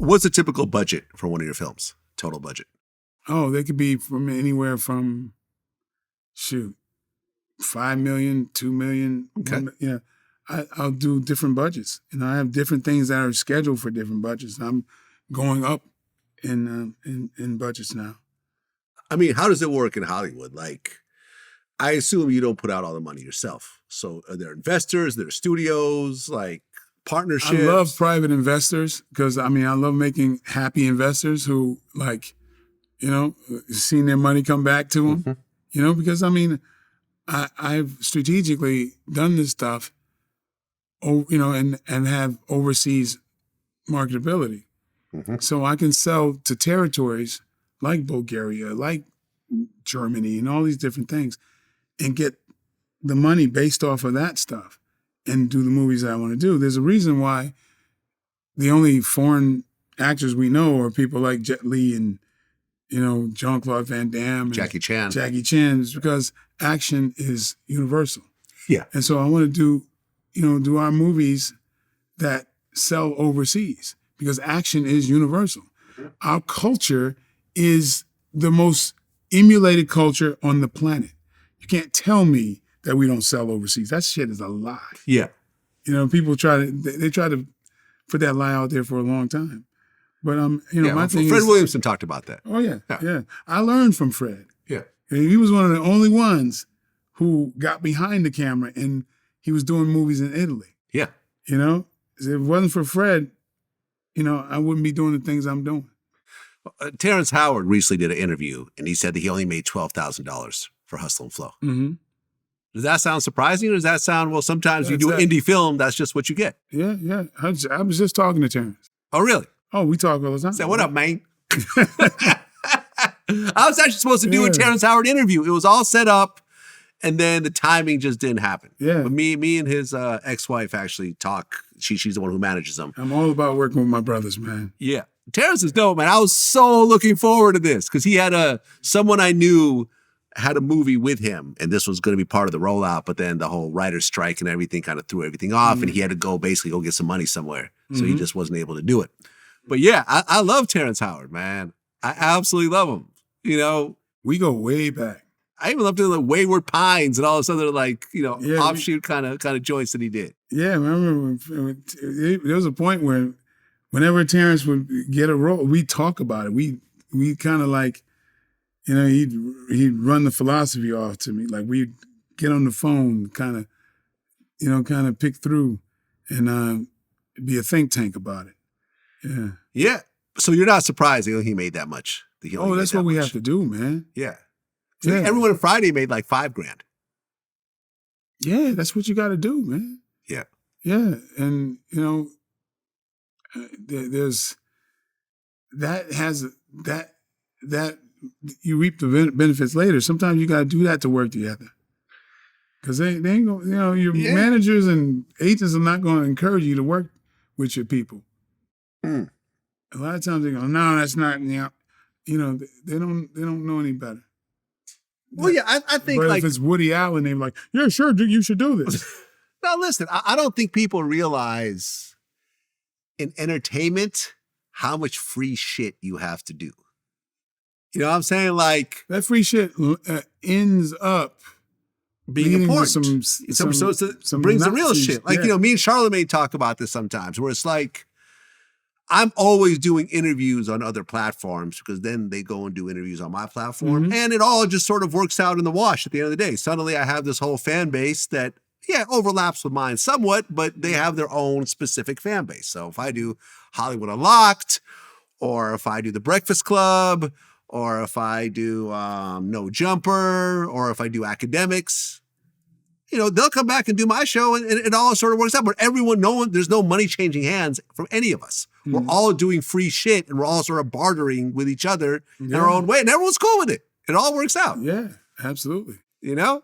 What's a typical budget for one of your films? Total budget? Oh, they could be from anywhere from, $5 million, $2 million. Okay. Yeah. I'll do different budgets. And I have different things that are scheduled for different budgets. I'm going up in budgets now. I mean, how does it work in Hollywood? Like, I assume you don't put out all the money yourself. So are there investors, there are studios, like partnerships? I love private investors because, I love making happy investors who, like, seen their money come back to them. Mm-hmm. Because, I've strategically done this stuff, and have overseas marketability. Mm-hmm. So I can sell to territories like Bulgaria, like Germany, and all these different things, and get the money based off of that stuff and do the movies that I want to do. There's a reason why the only foreign actors we know are people like Jet Li and, Jean-Claude Van Damme. And Jackie Chan. Is because action is universal. Yeah. And so I want to do our movies that sell overseas because action is universal. Mm-hmm. Our culture is the most emulated culture on the planet. You can't tell me that we don't sell overseas. That shit is a lie. Yeah. People try to put that lie out there for a long time. But my thing Fred is, Williamson talked about that. Oh yeah. I learned from Fred. Yeah. And he was one of the only ones who got behind the camera and he was doing movies in Italy. Yeah. If it wasn't for Fred, I wouldn't be doing the things I'm doing. Terrence Howard recently did an interview, and he said that he only made $12,000 for Hustle and Flow. Mm-hmm. Does that sound surprising, or does that sound, well, sometimes you do an indie film, that's just what you get? Yeah. I was just talking to Terrence. Oh, really? Oh, we talk all the time. Say, what up, man? I was actually supposed to do a Terrence Howard interview. It was all set up, and then the timing just didn't happen. Yeah. But me and his ex-wife actually talk. She's the one who manages them. I'm all about working with my brothers, man. Yeah. Terrence is dope, man. I was so looking forward to this because he had someone I knew had a movie with him, and this was going to be part of the rollout, but then the whole writer's strike and everything kind of threw everything off, and he had to basically go get some money somewhere. So he just wasn't able to do it. But yeah, I love Terrence Howard, man. I absolutely love him. We go way back. I even loved the Wayward Pines and all this other offshoot kind of joints that he did. Yeah, I remember there was a point where whenever Terrence would get a role, we'd talk about it. We kind of like, he'd run the philosophy off to me. Like we'd get on the phone, kind of pick through and be a think tank about it. Yeah. Yeah. So you're not surprised that he made that much. That's what we have to do, man. Yeah. So everyone on Friday made like $5,000. Yeah, that's what you got to do, man. Yeah. Yeah. And, there's that you reap the benefits later. Sometimes you got to do that to work together. Because they ain't going your managers and agents are not going to encourage you to work with your people. Mm. A lot of times they go, no, that's not, they don't know any better. Well, yeah, I think but if it's Woody Allen, they're like, yeah, sure, you should do this. Now, listen, I don't think people realize in entertainment how much free shit you have to do. You know what I'm saying? Like that free shit ends up being important. Some brings the real shit. Like, me and Charlamagne talk about this sometimes where it's like, I'm always doing interviews on other platforms because then they go and do interviews on my platform. Mm-hmm. And it all just sort of works out in the wash at the end of the day. Suddenly I have this whole fan base that, overlaps with mine somewhat, but they have their own specific fan base. So if I do Hollywood Unlocked, or if I do The Breakfast Club, or if I do No Jumper, or if I do Academics, they'll come back and do my show and it all sort of works out. But there's no money changing hands from any of us. Mm-hmm. We're all doing free shit and we're all sort of bartering with each other in our own way. And everyone's cool with it. It all works out. Yeah, absolutely. Yeah.